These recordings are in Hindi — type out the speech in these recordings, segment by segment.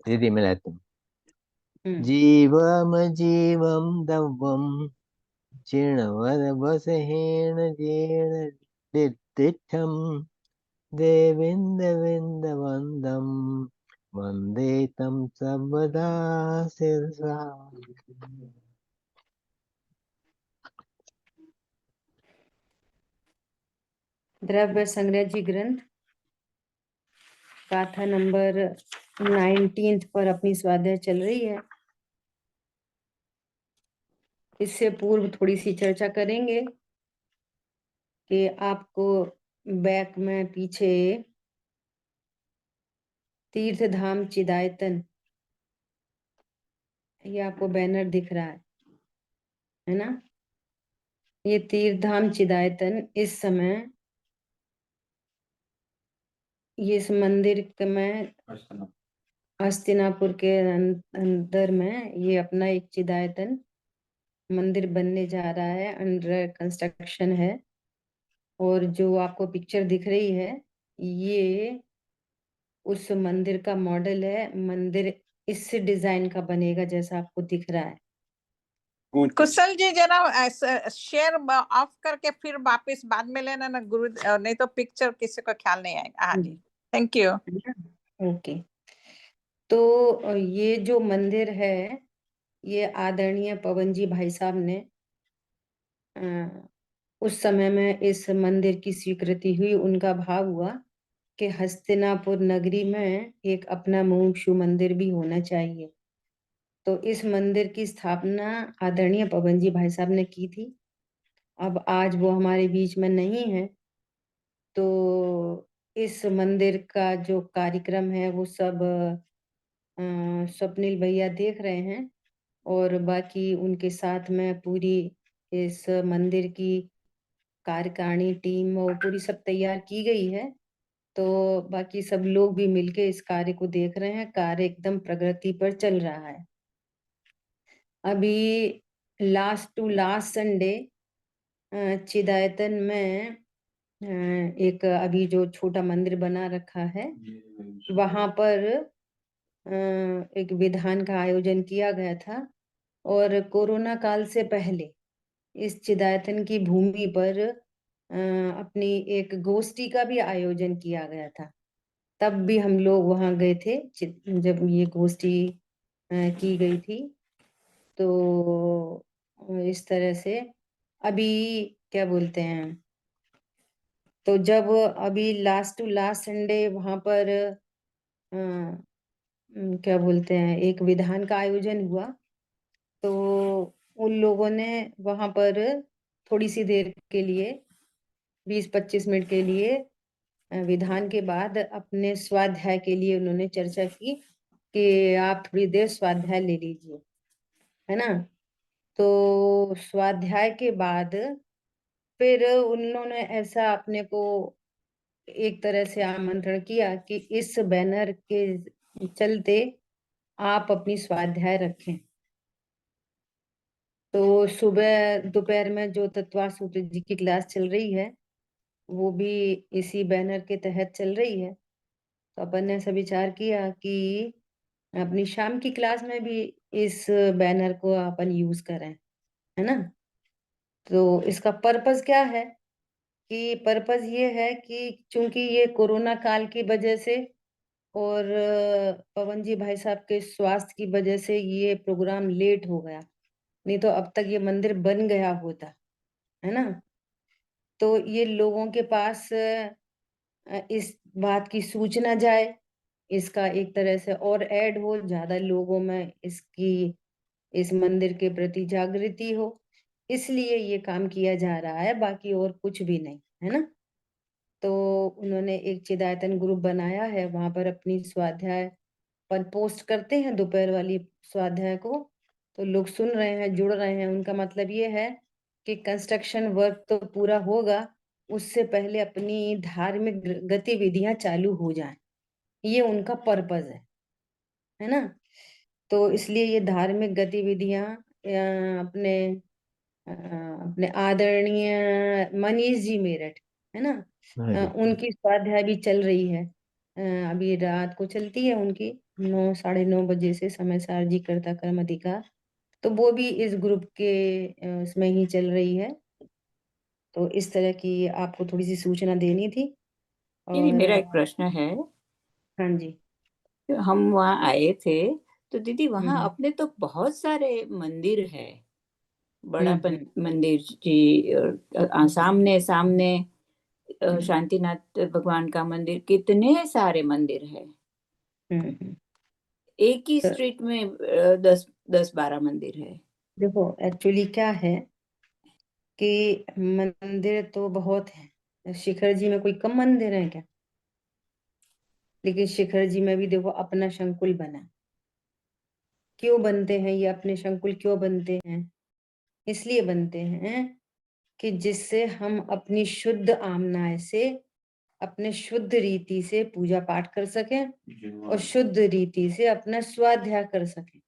दीदी मैं लेता हूँ। हम्म। जीवम जीवम दवम जीर्णवदवसहेन जीर्ण दिठम देविंद विंद वंदम वंदे तम सबदा सिरसा। द्रव्य संग्रह जी ग्रंथ गाथा नंबर 19 पर अपनी स्वाध्याय चल रही है। इससे पूर्व थोड़ी सी चर्चा करेंगे कि आपको बैक में पीछे तीर्थ धाम चिदायतन, ये आपको बैनर दिख रहा है ना। ये तीर्थ धाम चिदायतन इस समय ये इस मंदिर में हस्तिनापुर के अंदर में ये अपना एक चिदायतन मंदिर बनने जा रहा है, अंडर कंस्ट्रक्शन है। और जो आपको पिक्चर दिख रही है ये उस मंदिर का मॉडल है। मंदिर इस डिजाइन का बनेगा जैसा आपको दिख रहा है। कुशल जी जरा शेयर ऑफ करके फिर वापस बाद में लेना ना गुरु, नहीं तो पिक्चर किसी को ख्याल नहीं आएगा। हाँ जी, थैंक यू। ओके, तो ये जो मंदिर है ये आदरणीय पवन जी भाई साहब ने उस समय में इस मंदिर की स्वीकृति हुई। उनका भाव हुआ कि हस्तिनापुर नगरी में एक अपना मुमुक्षु मंदिर भी होना चाहिए। तो इस मंदिर की स्थापना आदरणीय पवन जी भाई साहब ने की थी। अब आज वो हमारे बीच में नहीं है, तो इस मंदिर का जो कार्यक्रम है वो सब स्वप्निल भैया देख रहे हैं। और बाकी उनके साथ में पूरी इस मंदिर की कार्यकारिणी टीम और पूरी सब तैयार की गई है। तो बाकी सब लोग भी मिलके इस कार्य को देख रहे हैं। कार्य एकदम प्रगति पर चल रहा है। अभी लास्ट टू लास्ट संडे चिदायतन में एक अभी जो छोटा मंदिर बना रखा है वहां पर एक विधान का आयोजन किया गया था। और कोरोना काल से पहले इस चिदायतन की भूमि पर अपनी एक गोष्ठी का भी आयोजन किया गया था। तब भी हम लोग वहां गए थे जब ये गोष्ठी की गई थी। तो इस तरह से अभी क्या बोलते हैं, तो जब अभी लास्ट टू लास्ट संडे वहां पर क्या बोलते हैं एक विधान का आयोजन हुआ। तो उन लोगों ने वहां पर थोड़ी सी देर के लिए 20-25 मिनट के लिए विधान के बाद अपने स्वाध्याय के लिए उन्होंने चर्चा की कि आप थोड़ी देर स्वाध्याय ले लीजिए, है ना। तो स्वाध्याय के बाद फिर उन्होंने ऐसा अपने को एक तरह से आमंत्रण किया कि इस बैनर के चलते आप अपनी स्वाध्याय रखें। तो सुबह दोपहर में जो तत्वा सूत्र जी की क्लास चल रही है वो भी इसी बैनर के तहत चल रही है। तो अपन ने ऐसा विचार किया कि अपनी शाम की क्लास में भी इस बैनर को अपन यूज करें, है ना। तो इसका पर्पस क्या है कि पर्पस ये है कि चूंकि ये कोरोना काल की वजह से और पवन जी भाई साहब के स्वास्थ्य की वजह से ये प्रोग्राम लेट हो गया, नहीं तो अब तक ये मंदिर बन गया होता, है ना। तो ये लोगों के पास इस बात की सूचना जाए, इसका एक तरह से और ऐड हो, ज्यादा लोगों में इसकी इस मंदिर के प्रति जागृति हो, इसलिए ये काम किया जा रहा है, बाकी और कुछ भी नहीं, है ना। तो उन्होंने एक चिदायतन ग्रुप बनाया है, वहां पर अपनी स्वाध्याय पर पोस्ट करते हैं दोपहर वाली स्वाध्याय को। तो लोग सुन रहे हैं, जुड़ रहे हैं। उनका मतलब ये है कि कंस्ट्रक्शन वर्क तो पूरा होगा, उससे पहले अपनी धार्मिक गतिविधियां चालू हो जाएं, ये उनका पर्पज है ना। तो इसलिए ये धार्मिक गतिविधियां अपने अपने आदरणीय मनीष जी मेरठ, है ना, हाँ जी। उनकी स्वाध्याय भी चल रही है अभी रात को चलती है उनकी 9 साढ़े 9 बजे से समय सारजी कर्ता कर्म अधिकार, तो वो भी इस ग्रुप के उसमें ही चल रही है। तो इस तरह की आपको थोड़ी सी सूचना देनी थी। नहीं, और मेरा एक प्रश्न है। हाँ जी। हम वहाँ आए थे तो दीदी वहाँ हम्म अपने तो बहुत सारे मंदिर है, बड़ा हम्म मंदिर जी, सामने सामने हम्म शांतिनाथ भगवान का मंदिर, कितने सारे मंदिर है। हम्म। एक ही तो स्ट्रीट में 10-12 मंदिर है। देखो एक्चुअली क्या है कि मंदिर तो बहुत है, शिखर जी में कोई कम मंदिर है क्या? लेकिन शिखर जी में भी देखो अपना संकुल बना। क्यों बनते हैं ये अपने संकुल, क्यों बनते हैं? इसलिए बनते हैं कि जिससे हम अपनी शुद्ध आमनाय से, अपने शुद्ध रीति से पूजा पाठ कर सकें और शुद्ध रीति से अपना स्वाध्याय कर सकें।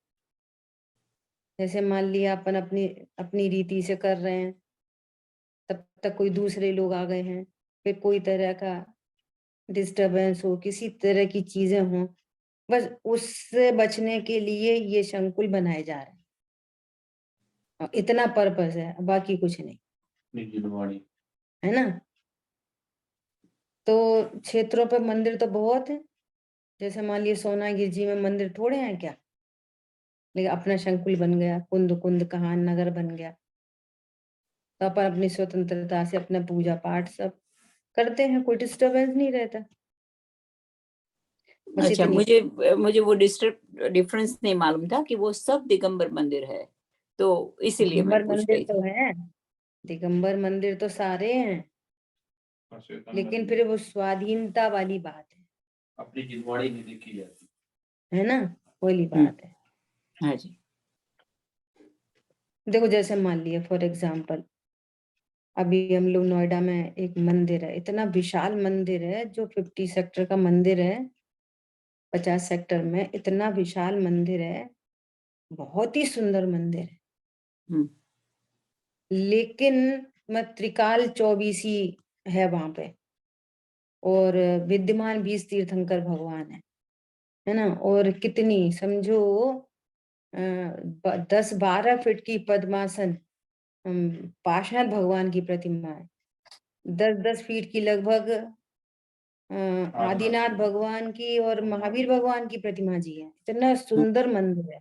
जैसे मान लिया अपन अपनी अपनी रीति से कर रहे हैं, तब तक कोई दूसरे लोग आ गए हैं, फिर कोई तरह का डिस्टरबेंस हो, किसी तरह की चीजें हों, बस उससे बचने के लिए ये संकुल बनाए जा रहे हैं। और इतना पर्पस है, बाकी कुछ नहीं, है ना। तो क्षेत्रों पर मंदिर तो बहुत है, जैसे मान लिया सोनागिर जी में मंदिर थोड़े हैं क्या, लेकिन अपना संकुल बन गया, कुंद कुंद कहान नगर बन गया। तो अपन अपनी स्वतंत्रता से अपना पूजा पाठ सब करते हैं, कोई डिस्टरबेंस नहीं रहता। बस अच्छा, इतनी मुझे वो डिफरेंस नहीं मालूम था कि वो सब दिगंबर मंदिर है, तो इसीलिए मैं दिगंबर पूछ मंदिर रही तो थी। है, दिगंबर मंदिर तो सारे हैं, लेकिन फिर वो स्वाधीनता वाली बात है, अपनी जिम्मेवारी नहीं देखी जाती, है ना, वाली हम्म, बात है। हाँ जी। देखो जैसे मान लिया फॉर एग्जाम्पल, अभी हम लोग नोएडा में एक मंदिर है, इतना विशाल मंदिर है, जो 50 सेक्टर का मंदिर है, 50 सेक्टर में इतना विशाल मंदिर है, बहुत ही सुंदर मंदिर है। हम्म, लेकिन मैं त्रिकाल चौबीसी है वहां पे, और विद्यमान 20 तीर्थंकर भगवान है ना, और कितनी समझो 10-12 फीट की पद्मासन पाषाण भगवान की प्रतिमा है, 10-10 फीट की लगभग आदिनाथ भगवान की और महावीर भगवान की प्रतिमा जी है। इतना सुंदर मंदिर है।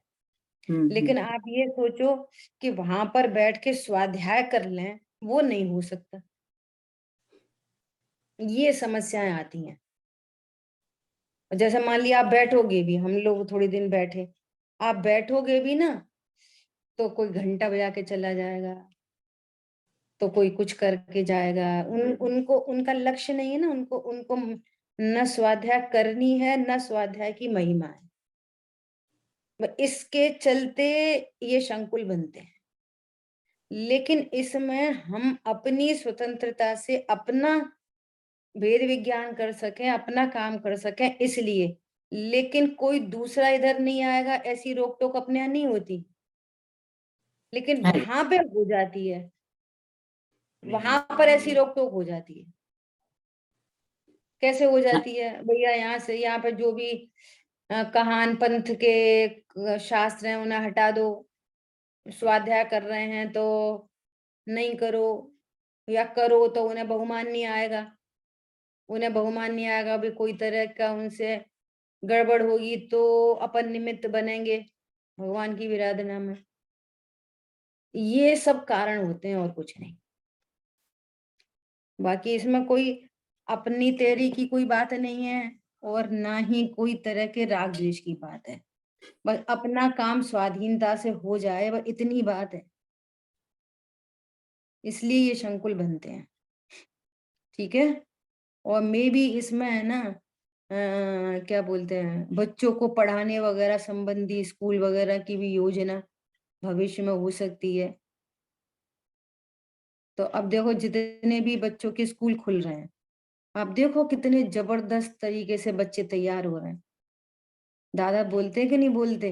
लेकिन हम्म। आप ये सोचो कि वहां पर बैठ के स्वाध्याय कर लें, वो नहीं हो सकता। ये समस्याएं आती हैं। और जैसे मान लिया आप बैठोगे भी, हम लोग थोड़ी दिन बैठे, आप बैठोगे भी ना, तो कोई घंटा बजा के चला जाएगा, तो कोई कुछ करके जाएगा। उनको उनका लक्ष्य नहीं है ना, उनको उनको न स्वाध्याय करनी है, न स्वाध्याय की महिमा है। इसके चलते ये संकुल बनते हैं। लेकिन इसमें हम अपनी स्वतंत्रता से अपना वेद विज्ञान कर सकें, अपना काम कर सकें, इसलिए। लेकिन कोई दूसरा इधर नहीं आएगा, ऐसी रोक टोक अपने यहाँ नहीं होती, लेकिन हाँ जी। वहां पे हो जाती है, वहां पर ऐसी रोक टोक हो जाती है। कैसे हो हाँ, जाती है भैया? यहाँ से यहाँ पे जो भी कहान पंथ के शास्त्र हैं उन्हें हटा दो, स्वाध्याय कर रहे हैं तो नहीं करो, या करो तो उन्हें बहुमान नहीं आएगा, उन्हें बहुमान नहीं आएगा, भी कोई तरह का उनसे गड़बड़ होगी तो अपन निमित्त बनेंगे भगवान की विराधना में। ये सब कारण होते हैं और कुछ नहीं। बाकी इसमें कोई अपनी तेरी की कोई बात नहीं है, और ना ही कोई तरह के राग द्वेष की बात है। बस अपना काम स्वाधीनता से हो जाए, बस इतनी बात है। इसलिए ये संकुल बनते हैं, ठीक है। और मे भी इसमें है ना क्या बोलते हैं, बच्चों को पढ़ाने वगैरह संबंधी स्कूल वगैरह की भी योजना भविष्य में हो सकती है। तो अब देखो जितने भी बच्चों के स्कूल खुल रहे हैं, आप देखो कितने जबरदस्त तरीके से बच्चे तैयार हो रहे हैं। दादा बोलते कि नहीं बोलते?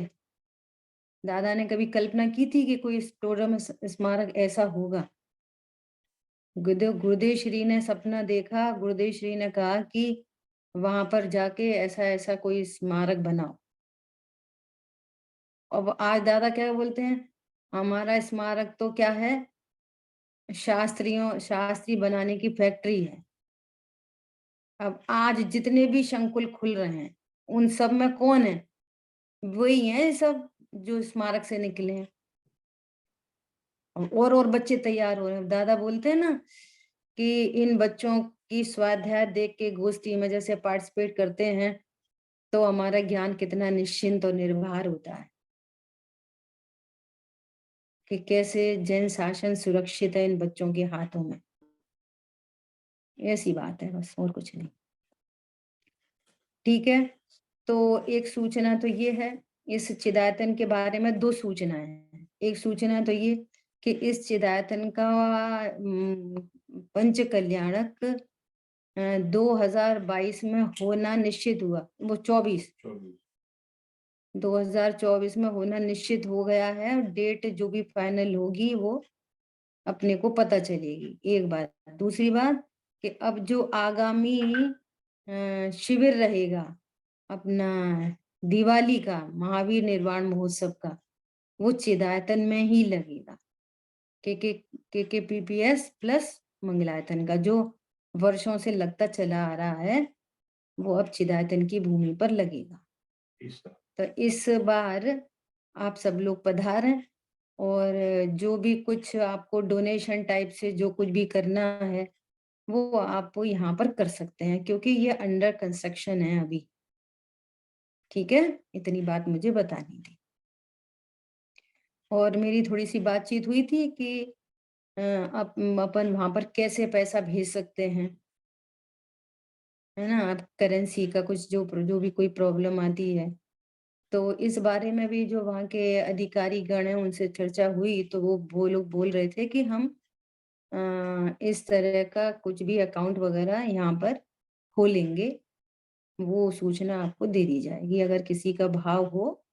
दादा ने कभी कल्पना की थी कि कोई स्टोरम स्मारक ऐसा होगा? गुरुदेव श्री ने सपना देखा, गुरुदेव श्री ने कहा कि वहां पर जाके ऐसा ऐसा कोई स्मारक बनाओ। अब आज दादा क्या बोलते हैं, हमारा स्मारक तो क्या है, शास्त्री बनाने की फैक्ट्री है। अब आज जितने भी संकुल खुल रहे हैं उन सब में कौन है, वही है सब जो स्मारक से निकले हैं। और बच्चे तैयार हो रहे हैं। दादा बोलते हैं ना कि इन बच्चों की स्वाध्याय देख के गोष्ठी में जैसे पार्टिसिपेट करते हैं तो हमारा ज्ञान कितना निश्चिंत और निर्भर होता है कि कैसे जैन शासन सुरक्षित है इन बच्चों के हाथों में। ऐसी बात है बस, और कुछ नहीं। ठीक है, तो एक सूचना तो ये है इस चिदायतन के बारे में, दो सूचनाएं हैं। एक सूचना तो ये कि इस चिदायतन का पंच कल्याणक 2022 में होना निश्चित हुआ। वो 2024 में होना निश्चित हो गया है। डेट जो भी फाइनल होगी वो अपने को पता चलेगी, एक बात। दूसरी बात कि अब जो आगामी शिविर रहेगा अपना दिवाली का, महावीर निर्वाण महोत्सव का, वो चिदायतन में ही लगेगा। KKPPS प्लस मंगलायतन का जो वर्षों से लगता चला आ रहा है वो अब चिदायतन की भूमि पर लगेगा। तो इस बार आप सब लोग पधारें और जो भी कुछ आपको डोनेशन टाइप से जो कुछ भी करना है वो आप यहाँ पर कर सकते हैं, क्योंकि ये अंडर कंस्ट्रक्शन है अभी। ठीक है, इतनी बात मुझे बतानी थी। और मेरी थोड़ी सी बातचीत हुई थी कि अपन वहां पर कैसे पैसा भेज सकते हैं, है ना। अब करेंसी का कुछ जो भी कोई प्रॉब्लम आती है तो इस बारे में भी जो वहाँ के अधिकारी गण हैं उनसे चर्चा हुई, तो वो लोग बोल रहे थे कि हम इस तरह का कुछ भी अकाउंट वगैरह यहाँ पर खोलेंगे, वो सूचना आपको दे दी जाएगी। अगर किसी का भाव हो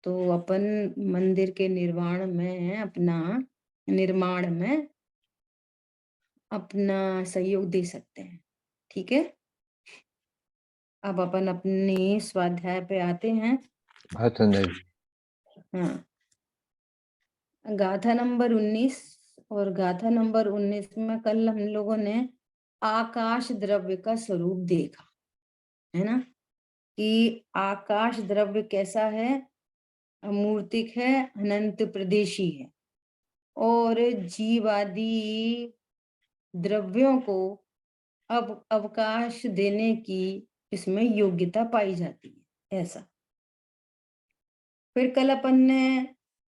तो अपन मंदिर के निर्माण में अपना सहयोग दे सकते हैं। ठीक है, अब अपन अपनी स्वाध्याय पे आते हैं। हाँ, गाथा नंबर 19 और गाथा नंबर 19 में कल हम लोगों ने आकाश द्रव्य का स्वरूप देखा, है ना, कि आकाश द्रव्य कैसा है, अमूर्तिक है, अनंत प्रदेशी है, और जीवादि द्रव्यों को अब अवकाश देने की इसमें योग्यता पाई जाती है, ऐसा। फिर कल अपन ने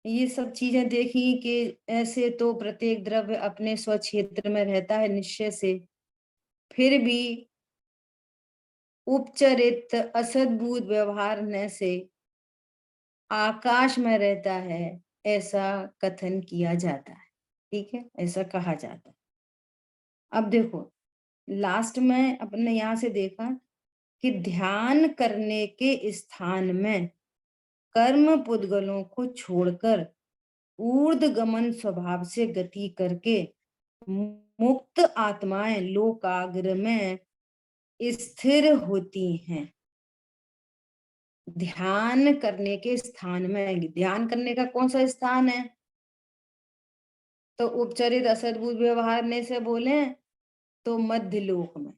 ये सब चीजें देखी कि ऐसे तो प्रत्येक द्रव्य अपने स्वक्षेत्र में रहता है निश्चय से, फिर भी उपचरित असद्भुत व्यवहार न से आकाश में रहता है, ऐसा कथन किया जाता है। ठीक है, ऐसा कहा जाता है। अब देखो, लास्ट में अपने यहाँ से देखा कि ध्यान करने के स्थान में कर्म पुद्गलों को छोड़कर ऊर्ध्वगमन स्वभाव से गति करके मुक्त आत्माएं लोकाग्र में स्थिर होती हैं। ध्यान करने के स्थान में, ध्यान करने का कौन सा स्थान है, तो उपचरित असद्भुत व्यवहार ने से बोले तो मध्य लोक में,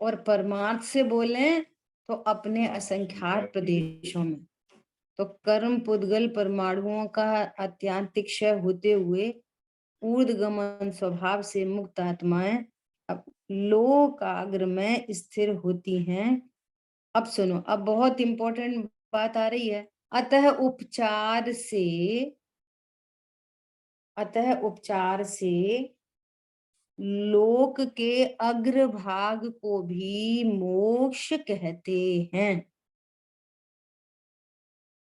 और परमार्थ से बोले तो अपने असंख्यात प्रदेशों में। तो कर्म पुद्गल परमाणुओं का अत्यांतिक क्षय होते हुए ऊर्ध्वगमन स्वभाव से मुक्त आत्माएं अब लोकाग्र में स्थिर होती हैं। अब सुनो, अब बहुत इंपॉर्टेंट बात आ रही है। अतः उपचार से लोक के अग्रभाग को भी मोक्ष कहते हैं।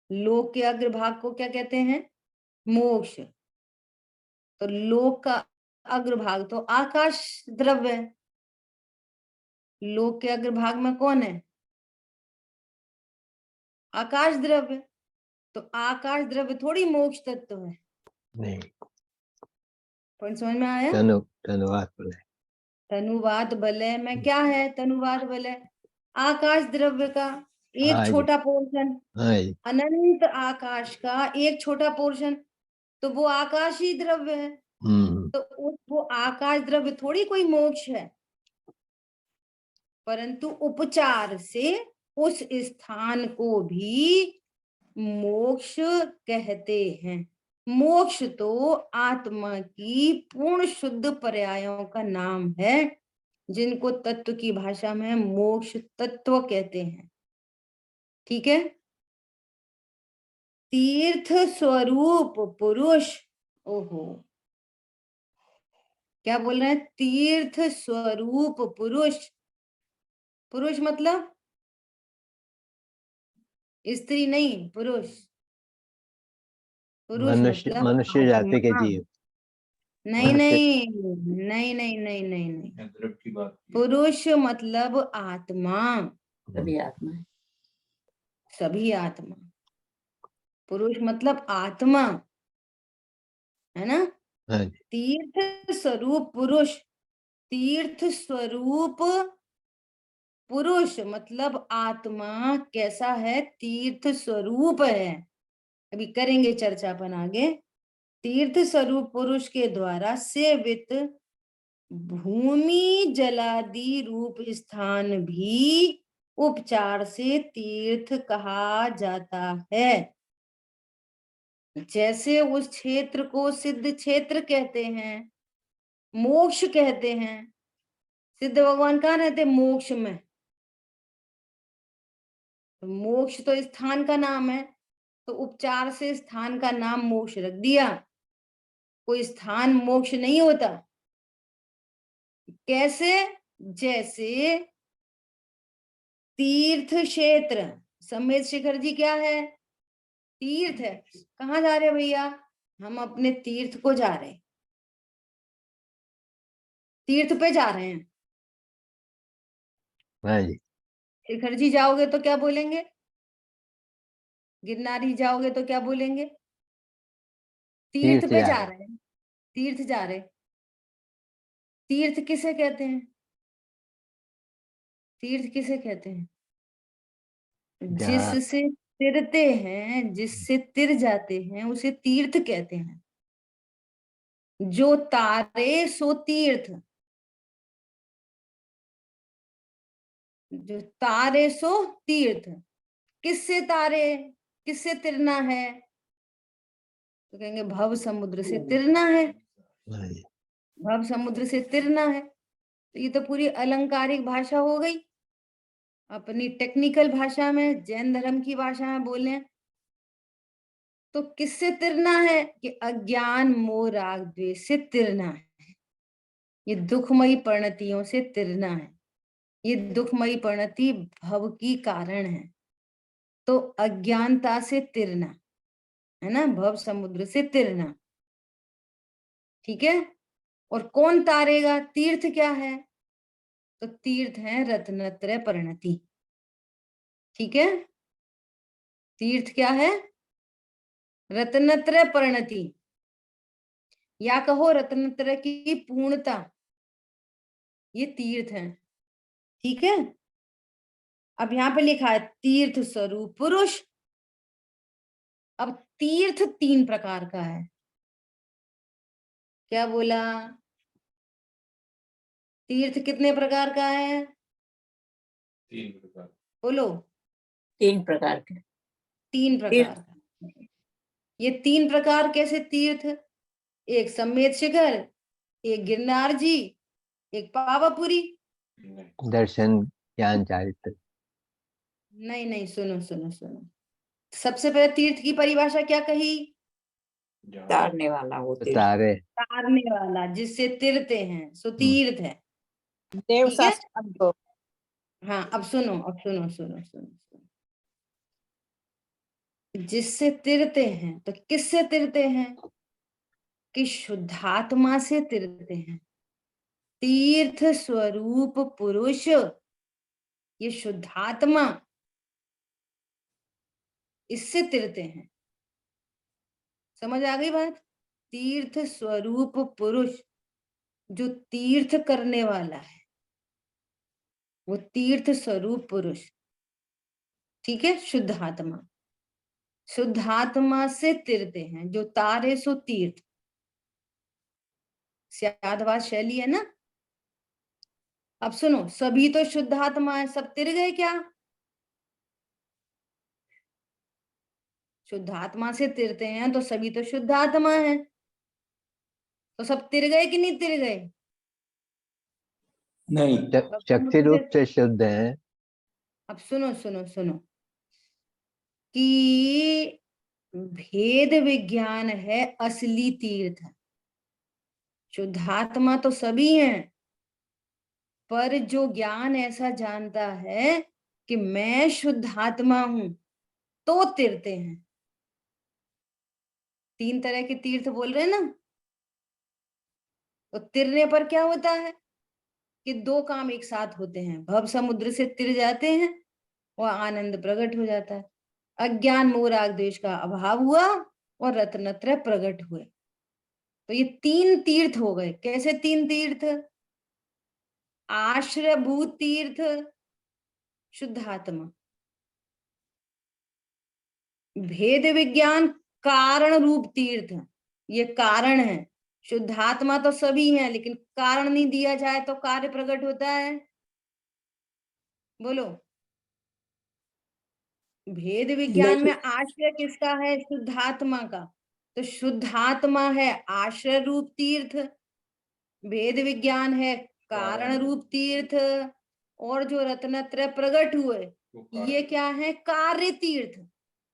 लोक के अग्रभाग को क्या कहते हैं, मोक्ष। तो लोक का अग्रभाग तो आकाश द्रव्य है। लोक के अग्रभाग में कौन है, आकाश द्रव्य। तो आकाश द्रव्य थोड़ी मोक्ष तत्व है। नहीं, पॉइंट समझ में आया? धन्यवाद। तनुवाद वलय में क्या है? तनुवाद वलय आकाश द्रव्य का एक हाँ जी। छोटा पोर्शन, हाँ जी। अनंत आकाश का एक छोटा पोर्शन, तो वो आकाश ही द्रव्य है। तो वो आकाश द्रव्य थोड़ी कोई मोक्ष है, परंतु उपचार से उस स्थान को भी मोक्ष कहते हैं। मोक्ष तो आत्मा की पूर्ण शुद्ध पर्यायों का नाम है, जिनको तत्व की भाषा में मोक्ष तत्व कहते हैं। ठीक है। तीर्थ स्वरूप पुरुष, ओहो क्या बोल रहे हैं? तीर्थ स्वरूप पुरुष। पुरुष मतलब स्त्री नहीं, पुरुष। पुरुष मतलब मनुष्य जाति के आत्मा। जीव। नहीं मनुष्य- नहीं नहीं नहीं नहीं नहीं नहीं, द्रव्य की बात की। पुरुष मतलब आत्मा, सभी आत्मा है। सभी आत्मा। पुरुष मतलब आत्मा, है ना? हाँ जी। तीर्थ स्वरूप पुरुष, तीर्थ स्वरूप पुरुष मतलब आत्मा कैसा है? तीर्थ स्वरूप है। अभी करेंगे चर्चा अपन आगे। तीर्थ स्वरूप पुरुष के द्वारा सेवित भूमि जलादि रूप स्थान भी उपचार से तीर्थ कहा जाता है। जैसे उस क्षेत्र को सिद्ध क्षेत्र कहते हैं, मोक्ष कहते हैं। सिद्ध भगवान कहाँ रहते? मोक्ष में। तो मोक्ष तो स्थान का नाम है, तो उपचार से स्थान का नाम मोक्ष रख दिया। कोई स्थान मोक्ष नहीं होता। कैसे? जैसे तीर्थ क्षेत्र, समेत शिखर जी क्या है? तीर्थ है। कहाँ जा रहे भैया? हम अपने तीर्थ को जा रहे हैं, तीर्थ पे जा रहे हैं। हाँ जी। शिखर जी जाओगे तो क्या बोलेंगे? गिरनारी जाओगे तो क्या बोलेंगे? तीर्थ पे जा रहे हैं, तीर्थ जा रहे। तीर्थ किसे कहते हैं? तीर्थ किसे कहते हैं? जहाँ जिससे तिरते हैं, जिससे तिर जाते हैं, उसे तीर्थ कहते हैं। जो तारे सो तीर्थ, जो तारे सो तीर्थ। किससे तारे, किससे तिरना है? तो कहेंगे भव समुद्र से तिरना है, हाँ जी। भव समुद्र से तिरना है। तो ये तो पूरी अलंकारिक भाषा हो गई। अपनी टेक्निकल भाषा में, जैन धर्म की भाषा में बोले तो किससे तिरना है? कि अज्ञान मोह राग द्वेष से तिरना है। ये दुखमयी परिणतियों से तिरना है। ये दुखमयी परिणति भव की कारण है, तो अज्ञानता से तिरना है ना, भव समुद्र से तिरना। ठीक है। और कौन तारेगा? तीर्थ क्या है? तो तीर्थ है रत्नत्रय परिणति। ठीक है। तीर्थ क्या है? रत्नत्रय परिणति, या कहो रत्नत्रय की पूर्णता, ये तीर्थ है। ठीक है। अब यहाँ पे लिखा है तीर्थ स्वरूप पुरुष। अब तीर्थ 3 प्रकार का है। क्या बोला? तीर्थ कितने प्रकार का है? 3 प्रकार। बोलो। 3 प्रकार के। 3 प्रकार का। ये 3 प्रकार कैसे तीर्थ? एक समेत शिखर, एक गिरनार जी, एक पावापुरी। दर्शन ज्ञान चारित्र। नहीं नहीं, सुनो सुनो सुनो। सबसे पहले तीर्थ की परिभाषा क्या कही? तारने वाला वो तीर्थ। तारे। तारने वाला, जिससे तिरते हैं, सो तीर्थ है। देव ठीक है। शास्त्र। हाँ, अब सुनो, अब सुनो सुनो सुनो सुनो। जिससे तिरते हैं, तो किससे तिरते हैं? कि शुद्धात्मा से तिरते हैं। तीर्थ स्वरूप पुरुष, ये शुद्धात्मा, इससे तिरते हैं। समझ आ गई बात? तीर्थ स्वरूप पुरुष जो तीर्थ करने वाला है वो तीर्थ स्वरूप पुरुष, ठीक है, शुद्ध आत्मा। शुद्ध आत्मा से तिरते हैं, जो तारे सो तीर्थ, स्यादवाद शैली है ना। अब सुनो, सभी तो शुद्ध आत्मा है, सब तिर गए क्या? शुद्ध आत्मा से तिरते हैं तो सभी तो शुद्ध आत्मा है, तो सब तिर गए कि नहीं तिर गए? नहीं, शक्ति रूप से शुद्ध है। अब सुनो सुनो सुनो कि भेद विज्ञान है असली तीर्थ। शुद्धात्मा तो सभी हैं, पर जो ज्ञान ऐसा जानता है कि मैं शुद्धात्मा हूं, तो तीर्थे हैं। 3 तरह के तीर्थ बोल रहे हैं ना। तो तिरने पर क्या होता है कि 2 काम एक साथ होते हैं। भव समुद्र से तिर जाते हैं और आनंद प्रकट हो जाता है। अज्ञान मोह राग द्वेष का अभाव हुआ और रत्नत्रय प्रकट हुए। तो ये 3 तीर्थ हो गए। कैसे 3 तीर्थ? आश्रयभूत तीर्थ शुद्धात्मा, भेद विज्ञान कारण रूप तीर्थ, ये कारण है। शुद्धात्मा तो सभी हैं, लेकिन कारण नहीं दिया जाए तो कार्य प्रकट होता है। बोलो, भेद विज्ञान में आश्रय किसका है? शुद्धात्मा का। तो शुद्धात्मा है आश्रय रूप तीर्थ, भेद विज्ञान है कारण रूप तीर्थ, और जो रत्नत्रय प्रकट हुए ये क्या है? कार्य तीर्थ,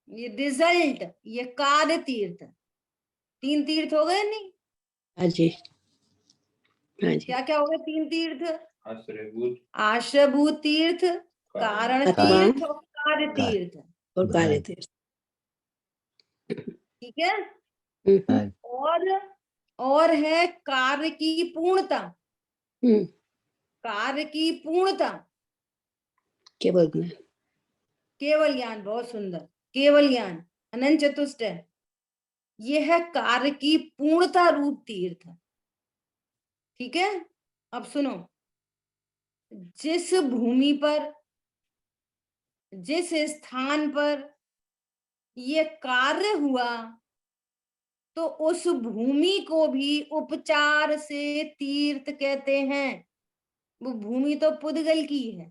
ये रिजल्ट, ये कार्य तीर्थ। 3 तीर्थ हो गए नहीं? हाँ जी, हाँ जी। क्या क्या हो गए 3 तीर्थ? आश्रयभूत, आश्रयभूत तीर्थ, कारण आत्मा तीर्थ और कार्य तीर्थ। और कार्य तीर्थ। ठीक है। हम्म, और है कार्य की पूर्णता। हम्म, कार्य की पूर्णता, केवल ज्ञान। केवल ज्ञान, बहुत सुंदर। केवल ज्ञान अनंत चतुष्ट है, यह है कार्य की पूर्णता रूप तीर्थ। ठीक है। अब सुनो, जिस भूमि पर, जिस स्थान पर ये कार्य हुआ, तो उस भूमि को भी उपचार से तीर्थ कहते हैं। वो भूमि तो पुद्गल की है।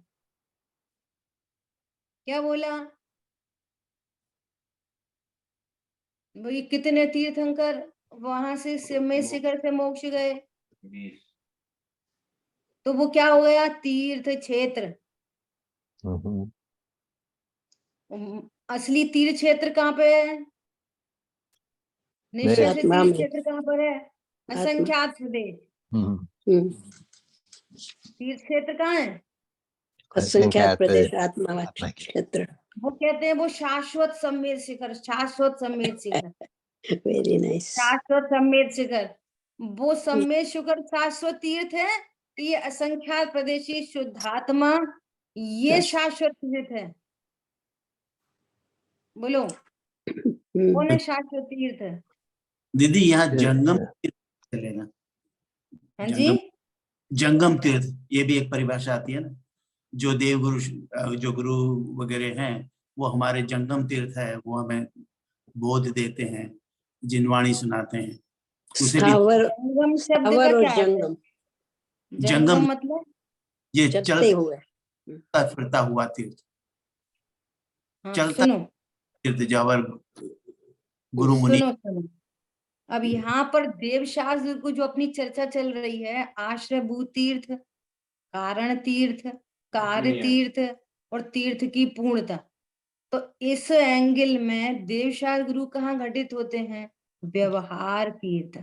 क्या बोला? भाई कितने तीर्थंकर वहां से में शिखर से मोक्ष गए? 20, तो वो क्या हो गया? तीर्थ क्षेत्र। असली तीर्थ क्षेत्र कहाँ पे है? निश्चय से आत्मा तीर्थ में। क्षेत्र कहाँ पर है? असंख्यात प्रदेश। तीर्थ क्षेत्र कहाँ है? असंख्यात प्रदेश आत्मा क्षेत्र। वो कहते हैं वो शाश्वत सम्मेद शिखर, शाश्वत सम्मेद शिखर। Very nice. शाश्वत सम्मेद शिखर, वो सम्मेद शिखर शाश्वत तीर्थ है। ये असंख्यात प्रदेशी शुद्धात्मा, ये शाश्वत तीर्थ है। बोलो, कौन है शाश्वत तीर्थ? दीदी यहाँ जंगम तीर्थ चलेगा। हाँ जी, जंगम तीर्थ, ये भी एक परिभाषा आती है ना। जो देवगुरु, जो गुरु वगैरह हैं, वो हमारे जंगम तीर्थ है, वो हमें बोध देते हैं, जिनवाणी सुनाते हैं। उसे भी स्थावर, जंगम शब्द का स्थावर और क्या अर्थ है? जंगम। जंगम मतलब ये चलते हुए। चलता फिरता हुआ तीर्थ। हाँ, चलता सुनो तीर्थ जावर गुरु मुनि। सुनो सुनो, अब यहाँ पर देवशास्त्र को जो अपनी चर्चा चल रही है, आश्रयभूत तीर्थ, कारण तीर्थ, कार्य तीर्थ और तीर्थ की पूर्णता, तो इस एंगल में देवशास्त्र गुरु कहाँ घटित होते हैं? व्यवहार तीर्थ।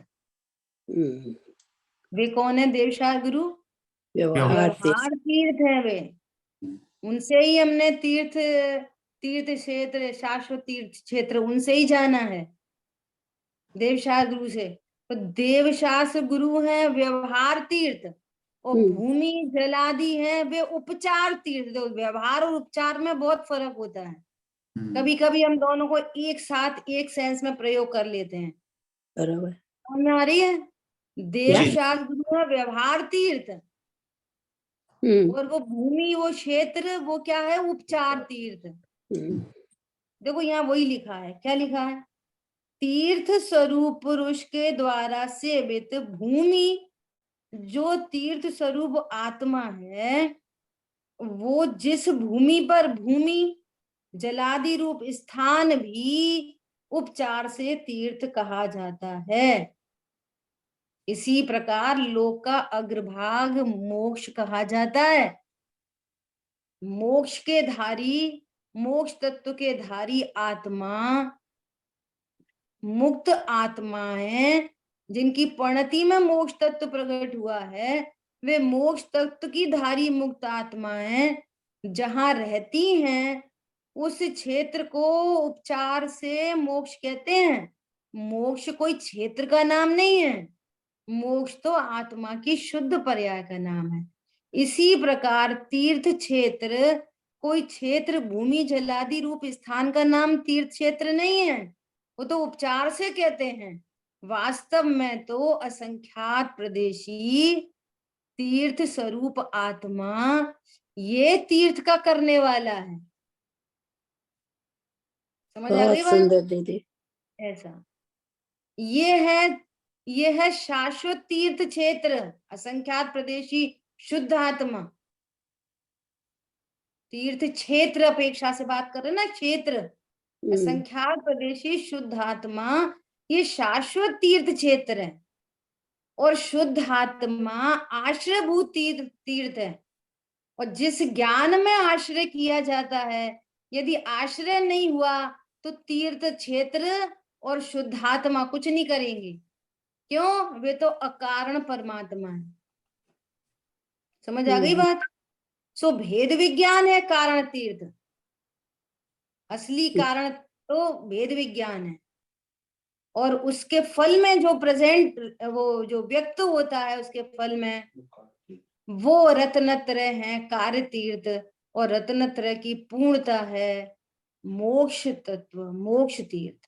वे कौन है देवशास्त्र गुरु? व्यवहार तीर्थ। व्यवहार तीर्थ है वे। उनसे ही हमने तीर्थ, तीर्थ क्षेत्र, शाश्वत तीर्थ क्षेत्र उनसे ही जाना है, देवशास्त्र गुरु से। तो देवशास्त्र गुरु हैं व्यवहार तीर्थ, और भूमि जलादि है वे उपचार तीर्थ। तो व्यवहार और उपचार में बहुत फर्क होता है। कभी कभी हम दोनों को एक साथ एक सेंस में प्रयोग कर लेते हैं। बराबर। समझ में आ रही है? देव जी। शास्त्र गुरु है व्यवहार तीर्थ, और वो भूमि, वो क्षेत्र, वो क्या है? उपचार तीर्थ। देखो यहाँ वही लिखा है, क्या लिखा है? तीर्थ स्वरूप पुरुष के द्वारा सेवित भूमि, जो तीर्थ स्वरूप आत्मा है, वो जिस भूमि पर, भूमि जलादि रूप स्थान भी उपचार से तीर्थ कहा जाता है। इसी प्रकार लोक का अग्रभाग मोक्ष कहा जाता है। मोक्ष के धारी, मोक्ष तत्व के धारी आत्मा मुक्त आत्मा है, जिनकी परिणति में मोक्ष तत्व प्रकट हुआ है, वे मोक्ष तत्व की धारी मुक्त आत्मा है। जहां रहती हैं उस क्षेत्र को उपचार से मोक्ष कहते हैं। मोक्ष कोई क्षेत्र का नाम नहीं है, मोक्ष तो आत्मा की शुद्ध पर्याय का नाम है। इसी प्रकार तीर्थ क्षेत्र कोई क्षेत्र, भूमि जलादि रूप स्थान का नाम तीर्थ क्षेत्र नहीं है, वो तो उपचार से कहते हैं। वास्तव में तो असंख्यात प्रदेशी तीर्थ स्वरूप आत्मा ये तीर्थ का करने वाला है। समझ आ गई बहुत बात? सुंदर दीदी। ऐसा ये है शाश्वत तीर्थ क्षेत्र, असंख्यात प्रदेशी शुद्ध आत्मा। तीर्थ क्षेत्र अपेक्षा से बात कर रहे ना, क्षेत्र, असंख्यात प्रदेशी शुद्ध आत्मा, ये शाश्वत तीर्थ क्षेत्र है। और शुद्ध आत्मा आश्रयभूत तीर्थ है। और जिस ज्ञान में आश्रय किया जाता है, यदि आश्रय नहीं हुआ तो तीर्थ क्षेत्र और शुद्धात्मा कुछ नहीं करेंगे। क्यों? वे तो अकारण परमात्मा है। समझ आ गई बात? सो भेद विज्ञान है कारण तीर्थ, असली कारण तो भेद विज्ञान है। और उसके फल में जो प्रेजेंट, वो जो व्यक्त होता है उसके फल में, वो रत्नत्रय है कार्य तीर्थ, और रत्नत्रय की पूर्णता है मोक्ष तत्व, मोक्ष तीर्थ।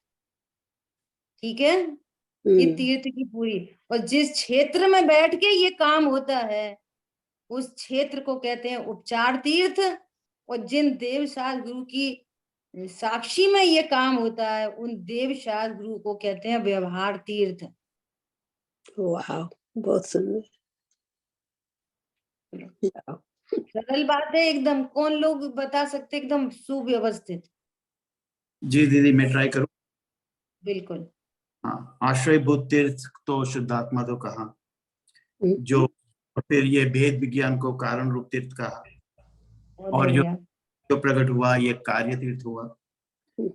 ठीक है, ये तीर्थ की पूरी। और जिस क्षेत्र में बैठ के ये काम होता है उस क्षेत्र को कहते हैं उपचार तीर्थ। और जिन देव शास्त्र गुरु की साक्षी में ये काम होता है उन देव शास्त्र गुरु को कहते हैं व्यवहार तीर्थ। वाह, बहुत सुंदर। सरल बात है एकदम, कौन लोग बता सकते एकदम सुव्यवस्थित? जी दीदी, मैं ट्राई करूं। बिल्कुल। हाँ, आश्रयभूत तीर्थ तो शुद्धात्मा तो कहा, जो फिर ये भेद विज्ञान को कारण रूप तीर्थ कहा, और जो प्रकट हुआ ये कार्य तीर्थ हुआ।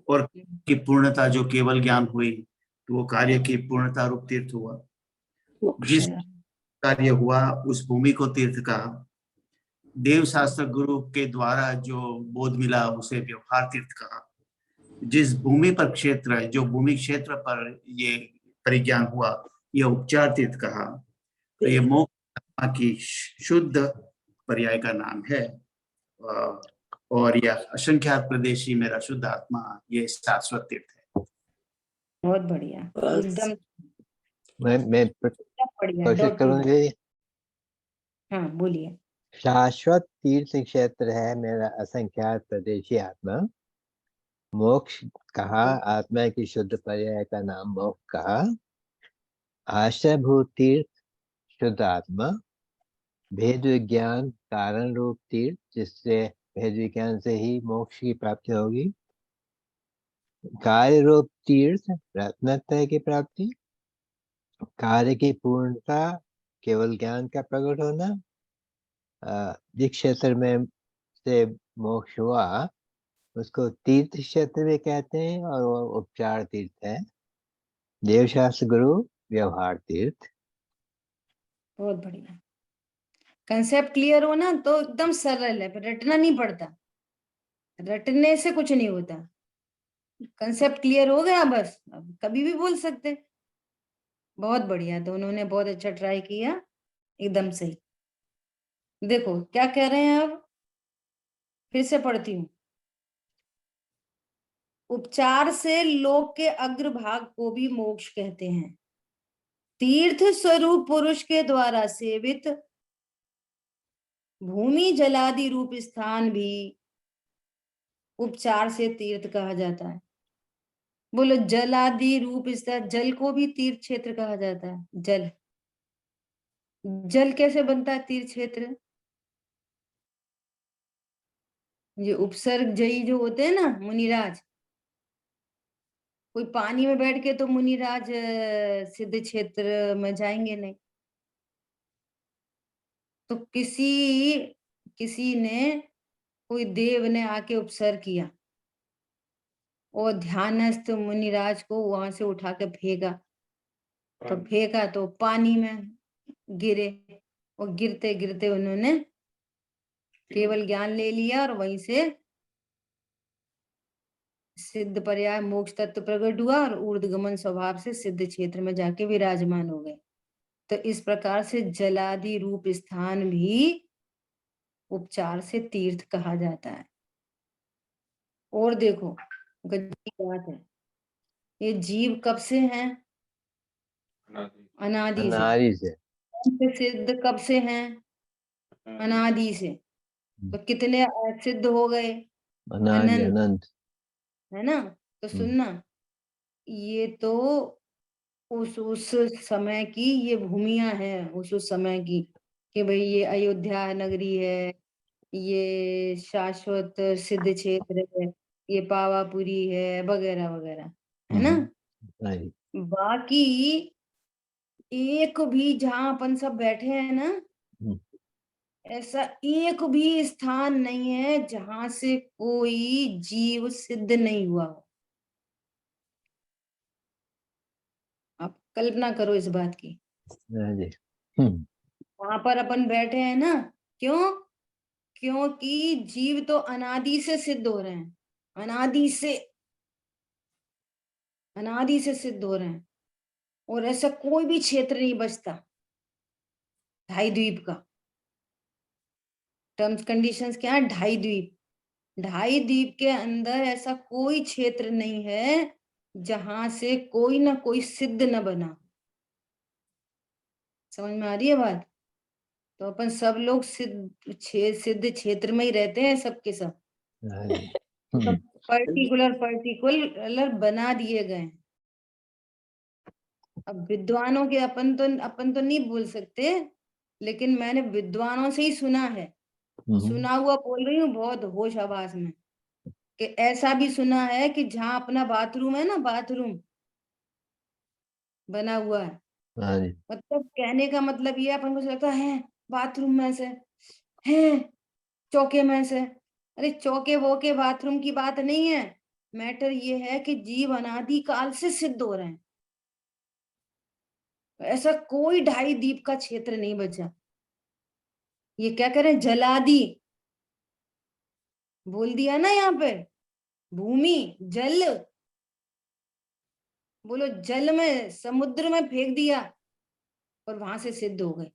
और की पूर्णता जो केवल ज्ञान हुई तो वो कार्य की पूर्णता रूप तीर्थ हुआ। जिस कार्य हुआ उस भूमि को तीर्थ कहा। देव शास्त्र गुरु के द्वारा जो बोध मिला उसे व्यवहार तीर्थ कहा। जिस भूमि पर क्षेत्र है, जो भूमि क्षेत्र पर ये परिज्ञान हुआ, यह उपचार तीर्थ कहा। तो ये मोक्ष आत्मा की शुद्ध पर्याय का नाम है। और यह असंख्यात प्रदेशी मेरा शुद्ध आत्मा, ये शाश्वत तीर्थ है। बहुत बढ़िया, एकदम मैं बढ़िया। कोशिश करूंगी। हाँ बोलिए। शाश्वत तीर्थ क्षेत्र है मेरा असंख्यात प्रदेशी आत्मा। मोक्ष कहा, आत्मा की शुद्ध पर्याय का नाम मोक्ष कहा। आश्रयभूत तीर्थ शुद्ध आत्मा। भेद विज्ञान कारण रूप तीर्थ, जिससे भेद विज्ञान से ही मोक्ष की प्राप्ति होगी। कार्य रूप तीर्थ रत्नत्रय की प्राप्ति। कार्य की पूर्णता केवल ज्ञान का प्रकट होना। जिस क्षेत्र में से मोक्ष हुआ उसको तीर्थ क्षेत्र भी कहते हैं, और वो उपचार तीर्थ है। देवशास्त्र गुरु व्यवहार तीर्थ। बहुत बढ़िया। कंसेप्ट क्लियर हो ना तो एकदम सरल है, रटना नहीं पड़ता, रटने से कुछ नहीं होता। कंसेप्ट क्लियर हो गया बस, अब कभी भी बोल सकते। बहुत बढ़िया, दोनों ने बहुत अच्छा ट्राई किया, एकदम सही। देखो क्या कह रहे हैं, अब फिर से पढ़ती हूँ। उपचार से लोक के अग्रभाग को भी मोक्ष कहते हैं। तीर्थ स्वरूप पुरुष के द्वारा सेवित भूमि जलादि रूप स्थान भी उपचार से तीर्थ कहा जाता है। बोलो, जलादि रूप स्थान, जल को भी तीर्थ क्षेत्र कहा जाता है। जल, जल कैसे बनता है तीर्थ क्षेत्र? ये उपसर्ग जयी जो होते हैं ना मुनिराज, कोई पानी में बैठ के तो मुनिराज सिद्ध क्षेत्र में जाएंगे नहीं। तो किसी ने, कोई देव ने आके उपसर्ग किया और ध्यानस्थ मुनिराज को वहां से उठा के फेंका, तो फेंका तो पानी में गिरे, और गिरते गिरते उन्होंने केवल ज्ञान ले लिया और वहीं से सिद्ध पर्याय मोक्ष तत्व प्रकट हुआ और ऊर्ध्वगमन स्वभाव से सिद्ध क्षेत्र में जाके विराजमान हो गए। तो इस प्रकार से जलादि रूप स्थान भी उपचार से तीर्थ कहा जाता है। और देखो, गजब की बात है, ये जीव कब से हैं? अनादि से। अनादि से। सिद्ध कब से हैं? अनादि से। तो कितने सिद्ध हो गए? अनादि अनंत, है ना। तो सुनना, ये तो उस समय की ये भूमियां हैं, उस समय की, कि भाई ये अयोध्या नगरी है, ये शाश्वत सिद्ध क्षेत्र है, ये पावापुरी है, वगैरह वगैरह, है ना। बाकी एक भी, जहां अपन सब बैठे हैं ना, ऐसा एक भी स्थान नहीं है जहां से कोई जीव सिद्ध नहीं हुआ हो। आप कल्पना करो इस बात की। वहां पर अपन बैठे हैं ना, क्यों? क्योंकि जीव तो अनादि से सिद्ध हो रहे हैं, अनादि से सिद्ध हो रहे हैं, और ऐसा कोई भी क्षेत्र नहीं बचता ढाई द्वीप का। टर्म्स कंडीशंस क्या है? ढाई द्वीप के अंदर ऐसा कोई क्षेत्र नहीं है जहां से कोई ना कोई सिद्ध न बना। समझ में आ रही है बात? तो अपन सब लोग सिद्ध क्षेत्र में ही रहते हैं, सबके सब। पर्टिकुलर बना दिए गए। अब विद्वानों के अपन तो नहीं बोल सकते, लेकिन मैंने विद्वानों से ही सुना है, सुना हुआ बोल रही हूँ बहुत होश आवाज में, कि ऐसा भी सुना है कि जहाँ अपना बाथरूम है ना, बाथरूम बना हुआ है, मतलब कहने का मतलब ये, अपन को लगता है बाथरूम में से है, चौके में से। अरे चौके वो के बाथरूम की बात नहीं है, मैटर ये है कि जीव अनादि काल से सिद्ध हो रहे हैं। ऐसा कोई ढाई द्वीप का क्षेत्र नहीं बचा। ये क्या करें? जलादि बोल दिया ना यहाँ पे, भूमि जल, बोलो जल में, समुद्र में फेंक दिया और वहां से सिद्ध हो गए।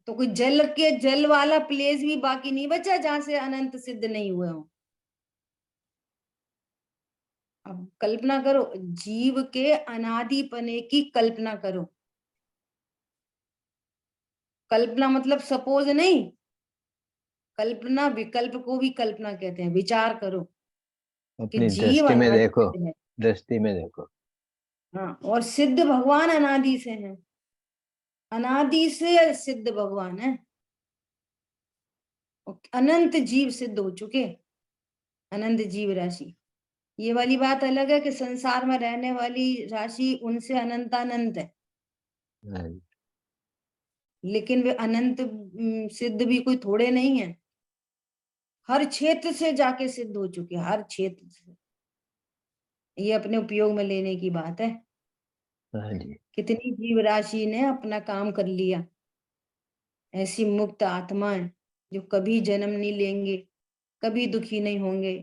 तो कोई जल वाला प्लेस भी बाकी नहीं बचा जहां से अनंत सिद्ध नहीं हुए हो। अब कल्पना करो, जीव के अनादिपने की कल्पना करो। कल्पना मतलब सपोज नहीं, कल्पना, विकल्प को भी कल्पना कहते हैं। विचार करो कि अपनी जीव दृष्टि में अनादि देखो, से है। दृष्टि में देखो। हाँ, और सिद्ध भगवान अनादि से हैं, अनादि से सिद्ध भगवान है। अनंत जीव सिद्ध हो चुके, अनंत जीव राशि। ये वाली बात अलग है कि संसार में रहने वाली राशि उनसे अनंतानंत है, लेकिन वे अनंत सिद्ध भी कोई थोड़े नहीं है, हर क्षेत्र से जाके सिद्ध हो चुके, हर क्षेत्र से। ये अपने उपयोग में लेने की बात है। कितनी जीव राशि ने अपना काम कर लिया। ऐसी मुक्त आत्माएं जो कभी जन्म नहीं लेंगे, कभी दुखी नहीं होंगे,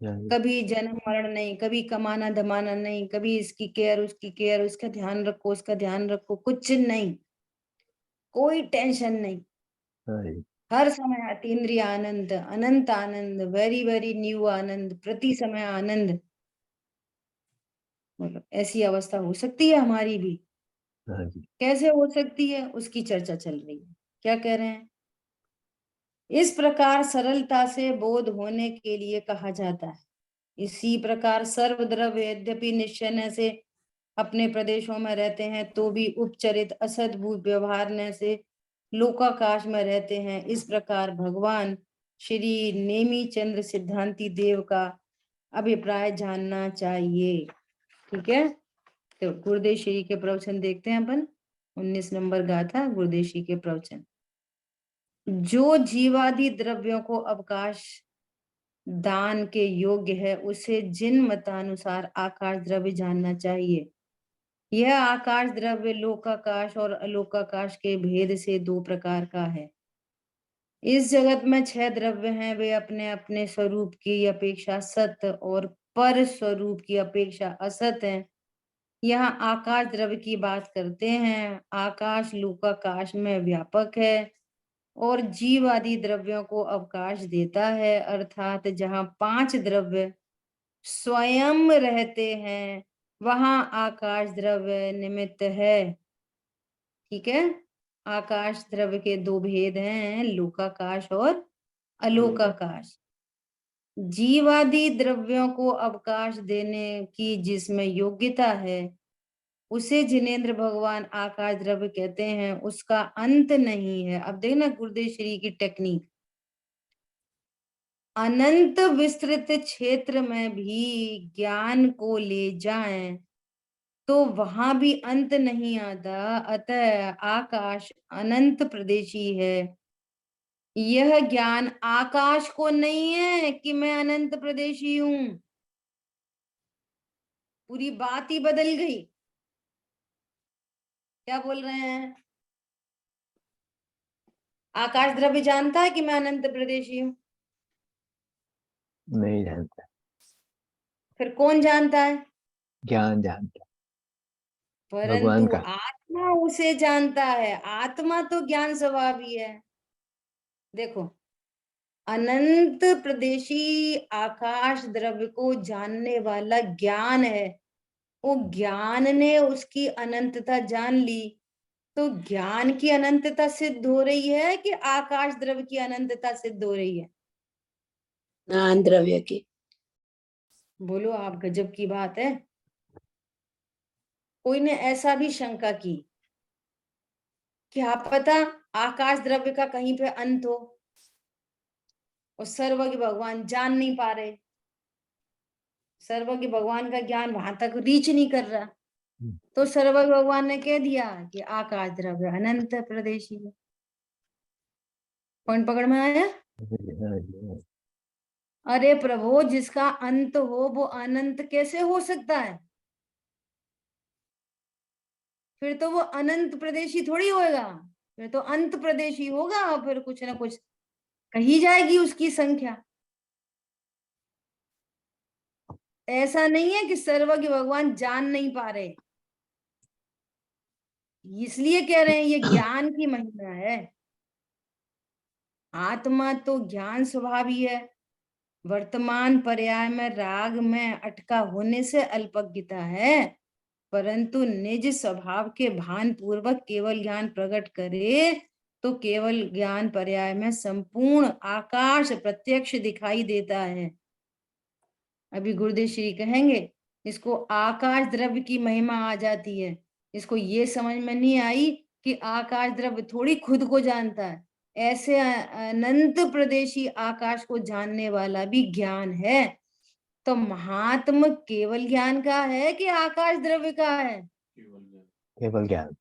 कभी जन्म मरण नहीं, कभी कमाना धमाना नहीं, कभी इसकी केयर उसकी केयर, उसका ध्यान रखो उसका ध्यान रखो, कुछ नहीं, कोई टेंशन नहीं। हर समय अतीन्द्रिय आनंद, अनंत आनंद, वेरी वेरी न्यू आनंद, प्रति समय आनंद। मतलब ऐसी अवस्था हो सकती है हमारी भी, हाँ जी। कैसे हो सकती है, उसकी चर्चा चल रही है। क्या कह रहे हैं? इस प्रकार सरलता से बोध होने के लिए कहा जाता है। इसी प्रकार सर्वद्रव्य यद्यपि निश्चय से अपने प्रदेशों में रहते हैं, तो भी उपचरित असद्भुत व्यवहार से लोकाकाश में रहते हैं। इस प्रकार भगवान श्री नेमी चंद्र सिद्धांति देव का अभिप्राय जानना चाहिए। ठीक है, तो गुरुदेव श्री के प्रवचन देखते हैं अपन। 19 नंबर गाथा गुरुदेव श्री के प्रवचन। जो जीवादि द्रव्यों को अवकाश दान के योग्य है, उसे जिन मतानुसार आकाश द्रव्य जानना चाहिए। यह आकाश द्रव्य लोकाकाश और अलोकाकाश के भेद से 2 प्रकार का है। इस जगत में 6 द्रव्य हैं, वे अपने अपने स्वरूप की अपेक्षा सत और पर स्वरूप की अपेक्षा असत हैं। यहाँ आकाश द्रव्य की बात करते हैं। आकाश लोकाकाश में व्यापक है और जीव आदि द्रव्यों को अवकाश देता है, अर्थात जहाँ 5 द्रव्य स्वयं रहते हैं, वहां आकाश द्रव्य निमित्त है। ठीक है, आकाश द्रव्य के 2 भेद हैं, लोकाकाश और अलोकाकाश। जीवादि द्रव्यों को अवकाश देने की जिसमें योग्यता है, उसे जिनेन्द्र भगवान आकाश द्रव्य कहते हैं। उसका अंत नहीं है। अब देखना गुरुदेव श्री की टेक्निक, अनंत विस्तृत क्षेत्र में भी ज्ञान को ले जाएं तो वहां भी अंत नहीं आता। अतः आकाश अनंत प्रदेशी है। यह ज्ञान आकाश को नहीं है कि मैं अनंत प्रदेशी हूं। पूरी बात ही बदल गई। क्या बोल रहे हैं? आकाश द्रव्य जानता है कि मैं अनंत प्रदेशी हूं? नहीं जानता। फिर कौन जानता है? ज्ञान जानता, भगवान परंतु का। आत्मा उसे जानता है। आत्मा तो ज्ञान स्वभाव ही है। देखो, अनंत प्रदेशी आकाश द्रव्य को जानने वाला ज्ञान है। वो ज्ञान ने उसकी अनंतता जान ली, तो ज्ञान की अनंतता सिद्ध हो रही है कि आकाश द्रव्य की अनंतता सिद्ध हो रही है? ज्ञान द्रव्य की। बोलो, आप गजब की बात है। कोई ने ऐसा भी शंका की, क्या पता आकाश द्रव्य का कहीं पे अंत हो और सर्वज्ञ भगवान जान नहीं पा रहे। सर्वज्ञ भगवान का ज्ञान वहां तक रीच नहीं कर रहा, तो सर्वज्ञ भगवान ने कह दिया कि आकाश द्रव्य अनंत प्रदेशी है। पॉइंट पकड़ में आया? अरे प्रभु, जिसका अंत हो वो अनंत कैसे हो सकता है? फिर तो वो अनंत प्रदेशी थोड़ी होएगा, फिर तो अंत प्रदेशी होगा। और फिर कुछ ना कुछ कही जाएगी उसकी संख्या। ऐसा नहीं है कि सर्वज्ञ भगवान जान नहीं पा रहे, इसलिए कह रहे हैं ये ज्ञान की महिमा है। आत्मा तो ज्ञान स्वभाव ही है। वर्तमान पर्याय में राग में अटका होने से अल्पज्ञता है, परंतु निज स्वभाव के भान पूर्वक केवल ज्ञान प्रकट करे तो केवल ज्ञान पर्याय में संपूर्ण आकाश प्रत्यक्ष दिखाई देता है। अभी गुरुदेव श्री कहेंगे, इसको आकाश द्रव्य की महिमा आ जाती है। इसको ये समझ में नहीं आई कि आकाश द्रव्य थोड़ी खुद को जानता है। ऐसे अनंत प्रदेशी आकाश को जानने वाला भी ज्ञान है। तो महात्म केवल ज्ञान का है कि आकाश द्रव्य का है? केवल ज्ञान।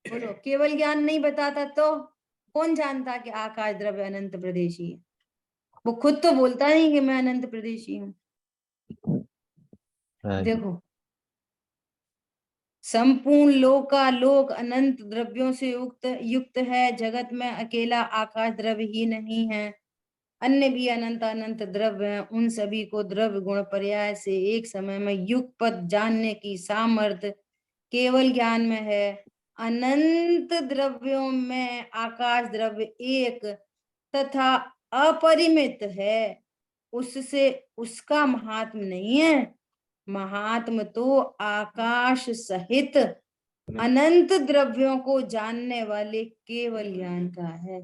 बोलो, केवल ज्ञान नहीं बताता तो कौन जानता कि आकाश द्रव्य अनंत प्रदेशी है? वो खुद तो बोलता नहीं कि मैं अनंत प्रदेशी हूँ। हाँ जी। देखो, संपूर्ण लोकालोक अनंत द्रव्यों से युक्त है। जगत में अकेला आकाश द्रव्य ही नहीं है, अन्य भी अनंत अनंत द्रव्य हैं। उन सभी को द्रव्य गुण पर्याय से एक समय में युगपत जानने की सामर्थ्य केवल ज्ञान में है। अनंत द्रव्यों में आकाश द्रव्य एक तथा अपरिमित है, उससे उसका महात्म नहीं है। महात्म तो आकाश सहित अनंत द्रव्यों को जानने वाले केवल ज्ञान का है।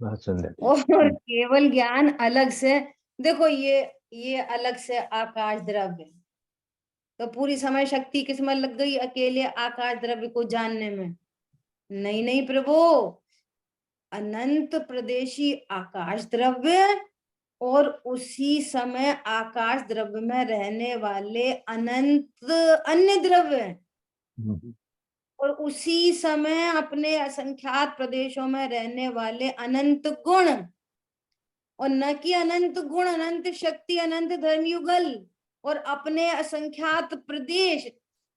बहुत सुंदर। और केवल ज्ञान अलग से, देखो ये अलग से आकाश द्रव्य, तो पूरी समय शक्ति किसमें लग गई? अकेले आकाश द्रव्य को जानने में? नहीं नहीं प्रभु, अनंत प्रदेशी आकाश द्रव्य और उसी समय आकाश द्रव्य में रहने वाले अनंत अन्य द्रव्य और उसी समय अपने असंख्यात प्रदेशों में रहने वाले अनंत गुण, और न कि अनंत गुण, अनंत शक्ति, अनंत धर्मयुगल और अपने असंख्यात प्रदेश,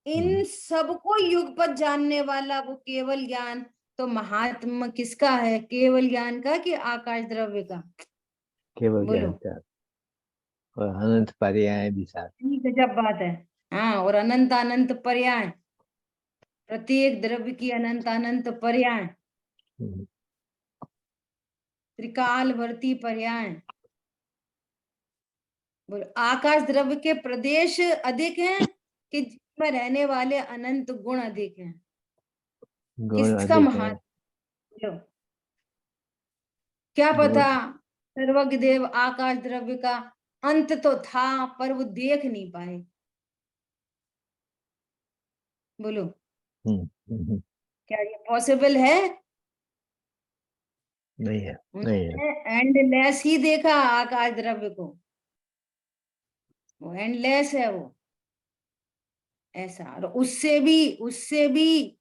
इन सबको युगपत जानने वाला वो केवल ज्ञान। तो महात्मा किसका है? केवल ज्ञान का कि आकाश द्रव्य का? केवल बोलो। ज्ञान का, और अनंत पर्याय भी साथ। गजब बात है। हाँ, और अनंत अनंत पर्याय, प्रत्येक द्रव्य की अनंत अनंत पर्याय, त्रिकालवर्ती पर्याय। बोलो, आकाश द्रव्य के प्रदेश अधिक हैं कि जिसमें रहने वाले अनंत गुण अधिक हैं? गुण किसका अधिक महान? है। बोलो, क्या गुण- पता सर्वज्ञ देव आकाश द्रव्य का अंत तो था पर वो देख नहीं पाए। बोलो, क्या ये पॉसिबल है? नहीं है, नहीं है। उन्होंने एंडलेस ही देखा आकाश द्रव्य को, वो एंडलेस है वो, ऐसा। और उससे भी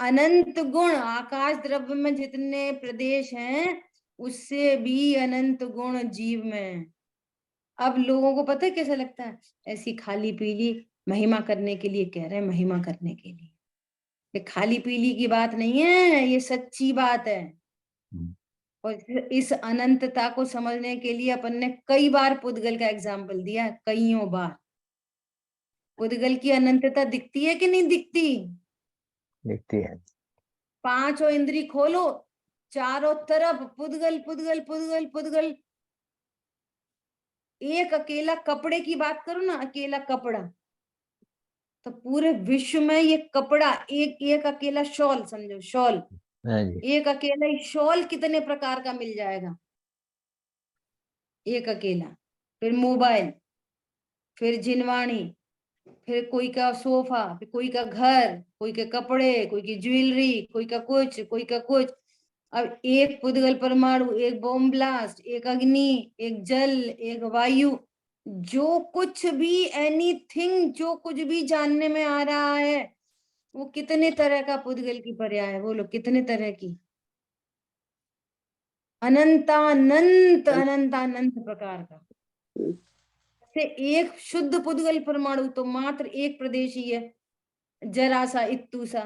अनंत गुण, आकाश द्रव्य में जितने प्रदेश हैं उससे भी अनंत गुण जीव में। अब लोगों को पता है कैसा लगता है? ऐसी खाली पीली महिमा करने के लिए कह रहे हैं, महिमा करने के लिए। ये खाली पीली की बात नहीं है, ये सच्ची बात है। और इस अनंतता को समझने के लिए अपन ने कई बार पुद्गल का एग्जाम्पल दिया, कईयों बार। पुद्गल की अनंतता दिखती है कि नहीं दिखती? दिखती है। पांचों इंद्री खोलो, चारों तरफ पुद्गल पुद्गल पुद्गल पुद्गल। एक अकेला कपड़े की बात करो ना, अकेला कपड़ा, तो पूरे विश्व में ये कपड़ा, एक अकेला शॉल समझो, शॉल, हाँ जी। एक अकेला ही शॉल कितने प्रकार का मिल जाएगा? एक अकेला। फिर मोबाइल, फिर जिनवाणी, फिर कोई का सोफा, फिर कोई का घर, कोई के कपड़े, कोई की ज्वेलरी, कोई का कुछ, कोई का कुछ। अब एक पुद्गल परमाणु, एक बॉम्ब ब्लास्ट, एक अग्नि, एक जल, एक वायु, जो कुछ भी, एनीथिंग, जो कुछ भी जानने में आ रहा है वो कितने तरह का पुद्गल की पर्याय है? बोलो, कितने तरह की? अनंतानंत अनंतानंत प्रकार का। से एक शुद्ध पुद्गल परमाणु तो मात्र एक प्रदेश ही है, जरा सा, इत्तू सा।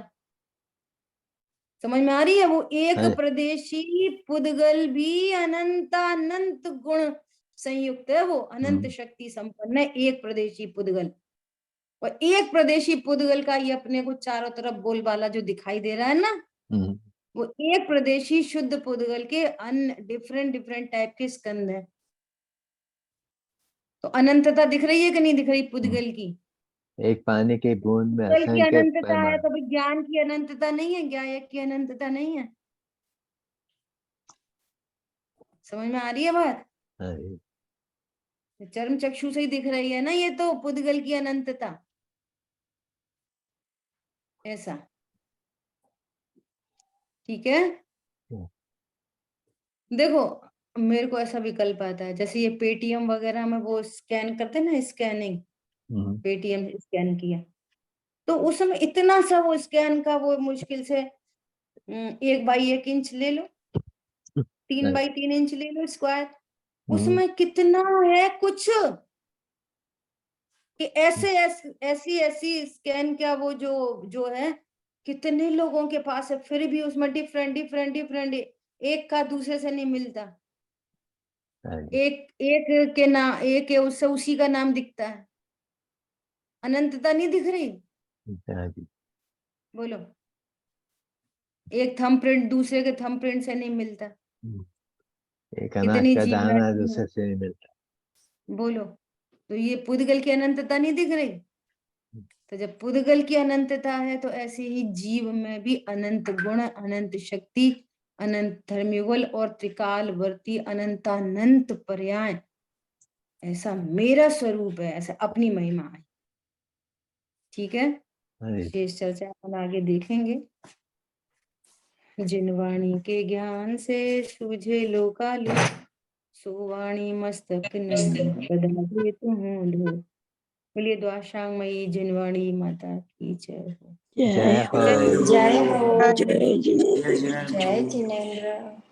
समझ में आ रही है? वो एक हाँ। प्रदेशी पुद्गल भी अनंतानंत गुण संयुक्त है, वो अनंत शक्ति संपन्न है, एक प्रदेशी पुद्गल। और एक प्रदेशी पुद्गल का ये अपने को चारों तरफ बोलबाला जो दिखाई दे रहा है ना, वो एक प्रदेशी शुद्ध पुद्गल के डिफरेंट डिफरेंट टाइप के स्कंद है। तो अनंतता दिख रही है कि नहीं दिख रही पुद्गल की? एक पानी की बूंद में पुद्गल की असंख्य अनंतता है परमाणु। तो विज्ञान की अनंतता नहीं है, ज्ञान की अनंतता नहीं है। समझ में आ रही है बात? हाँ जी। चर्म चक्षु से ही दिख रही है ना ये तो पुद्गल की अनंतता, ऐसा। ठीक है, देखो मेरे को ऐसा विकल्प आता है, जैसे ये पेटीएम वगैरह में वो स्कैन करते हैं ना, स्कैनिंग, पेटीएम स्कैन किया तो उसमें इतना सा वो स्कैन का वो मुश्किल से 1x1 इंच ले लो, 3x3 इंच ले लो स्क्वायर, उसमें कितना है कुछ कि ऐसी स्कैन क्या वो जो है, कितने लोगों के पास है, फिर भी उसमें डिफरेंट डिफरेंट डिफरेंट, एक का दूसरे से नहीं मिलता। एक के नाम, एक है उससे उसी का नाम दिखता है। अनंतता नहीं दिख रही? बोलो, एक थंबप्रिंट दूसरे के थंबप्रिंट से नहीं मिलता। एक अनाज कितनी का जीव दाना रहती दूसरे है? से नहीं मिलता। बोलो, तो ये पुद्गल की अनंतता नहीं दिख रही? तो जब पुद्गल की अनंतता है तो ऐसे ही जीव में भी अनंत गुण, अनंत शक्ति, अनंत धर्मयुगल और त्रिकालवर्ती अनंतानंत पर्याय, ऐसा मेरा स्वरूप है, ऐसा अपनी महिमा है। ठीक है, हरे शेष चर्चा अपन आगे देखेंगे। जिन वाणी के ज्ञान से सूझे लोकालु, सो वाणी मस्तक बदल दे तुम। बोलिए द्वाशांगमयी जिनवाणी माता की जय हो। जय हो जय हो। जय हो। जय जिनेंद्र। जय जिनेंद्र। जय जिनेंद्र।